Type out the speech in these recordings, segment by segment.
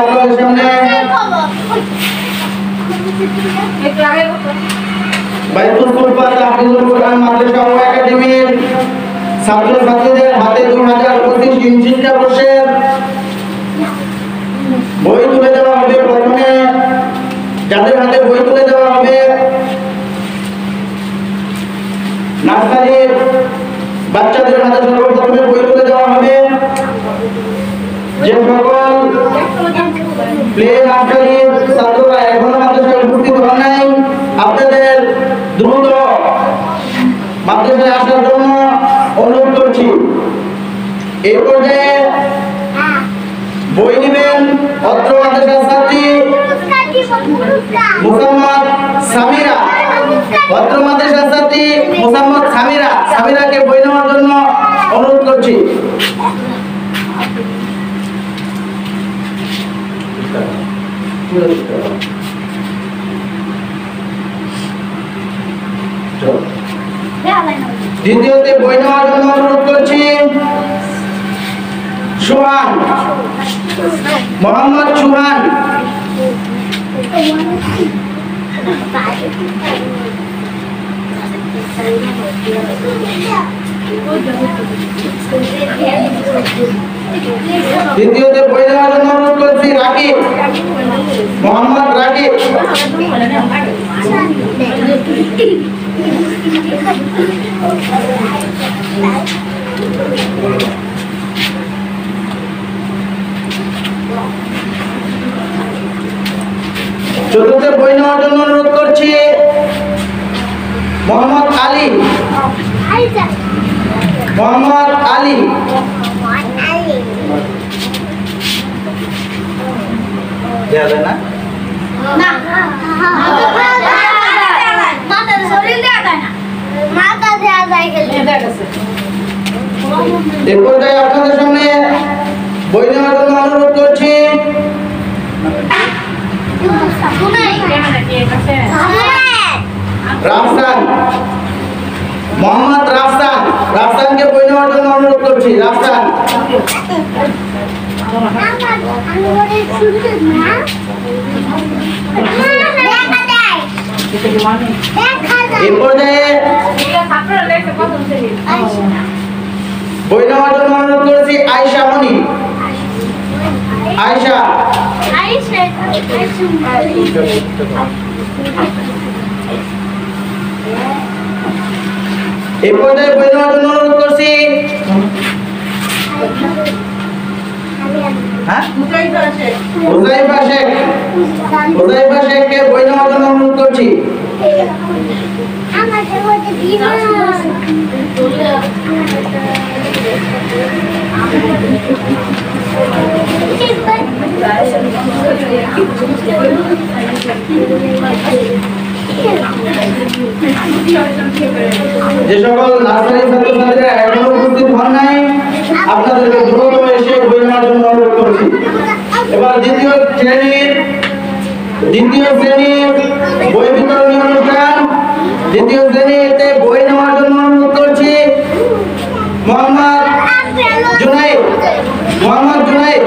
আপনাদের সামনে বাইতুল কুরবান হাফিজুল কোরআন মাদ্রাসা ও একাডেমির ছাত্রছাত্রীদের হাতে 2025 ইঞ্জিনিয়ার বর্ষের বই তুলে দেওয়া হবে। প্রথমে যাদের হাতে বই তুলে দেওয়া হবে নার্সারির বাচ্চাদের হাতে সর্বপ্রথমে বই তুলে দেওয়া হবে। যে সকল প্লে নার্সারির ছাত্ররা এখনো মাদ্রাসায় উপস্থিত হন নাই, আপনাদের দ্রুত মাদ্রাসায় আসার জন্য অনুরোধ করছি। এই পর্যায়ে বই নেবেন অত্র মাদ্রাসার ছাত্রী মুসাম্মদ সামিরা। অত্র মাদ্রাসার ছাত্রী মুসাম্মদ সামিরাকে বই নেওয়ার জন্য অনুরোধ করছি। দ্বিতীয়তে বই নেওয়ার জন্য অনুরোধ করছি সুহান, মোহাম্মদ সুহান। দ্বিতীয়তে বই নেওয়ার জন্য অনুরোধ করছি রাকিব, মোহাম্মদ রাকিব। চতুর্থে বই নেওয়ার জন্য অনুরোধ করছি মোহাম্মদ আলী, মোহাম্মদ আলী। দেয়া যায় না? এ পর্যায়ে আপনাদের সামনে বই নেওয়ার জন্য অনুরোধ করছি রাফসান, মোহাম্মদ রাফসান। রাফসানকে বই নেওয়ার জন্য অনুরোধ করছি। রাফসান। এই পর্যায়ে বই নেওয়ার জন্য অনুরোধ করছি আয়েশা মনি। আয়েশা। এই পর্যায়ে বই নেওয়ার জন্য অনুরোধ করছি হুজাইফা শেখ। হুজাইফা শেখকে বই নেওয়ার জন্য অনুরোধ করছি। যে সকল নার্সারি ছাত্রছাত্রীরা এখনো উপস্থিত হন নাই, আপনাদেরকে দ্রুত এসে বই নেওয়ার জন্য অনুরোধ করছি। এবার দ্বিতীয় শ্রেণীর বই বিতরণী অনুষ্ঠান। দ্বিতীয় শ্রেণীতে বই নেওয়ার জন্য অনুরোধ করছি মোহাম্মদ জুনাইদ, মোহাম্মদ জুনাইদ।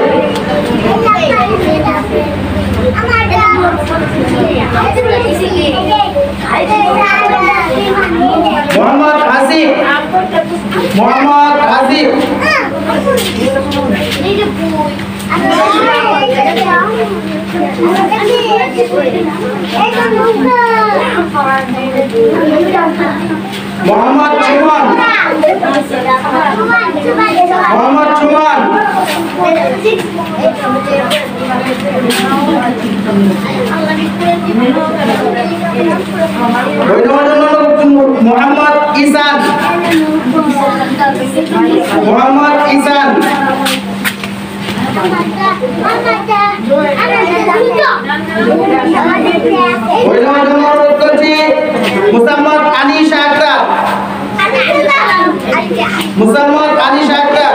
মোহাম্মদ হাসিব, মোহাম্মদ হাসিব। মোহাম্মদ সুমন, মোহাম্মদ সুমন। মোহাম্মদ ইসান, মোহাম্মদ ইসান। অনুরোধ করছি মুসাম্মদ আনিশা আক্তার, মুসাম্মদ আনিশা আক্তার।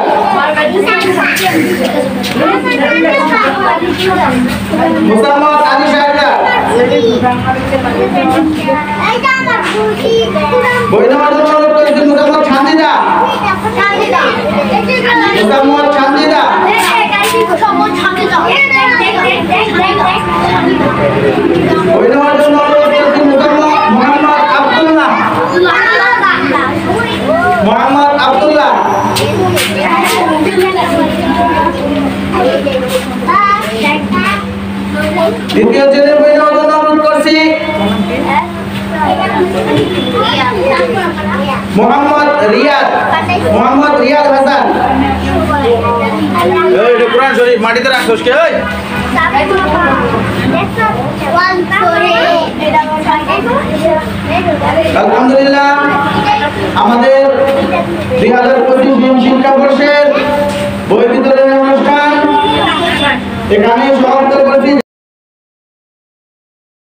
মুসাম্মদ আনিশা আক্তার। বই নেওয়ার জন্য অনুরোধ করছি মুসাম্মদ ছান্দিদা, মুসাম্মদ ছান্দিদা। আব্দুল্লাহ। দ্বিতীয় শ্রেণীর বই নেওয়ার জন্য অনুরোধ করছি মোহাম্মদ রিয়াদ হাসান। এটা কোরআন শরীফ মাটিতে রাখছোস কে? ওই আলহামদুলিল্লাহ আমাদের 2025 শিক্ষাবর্ষের বই বিতরণের অনুষ্ঠান এখানে সমাপ্ত করছি।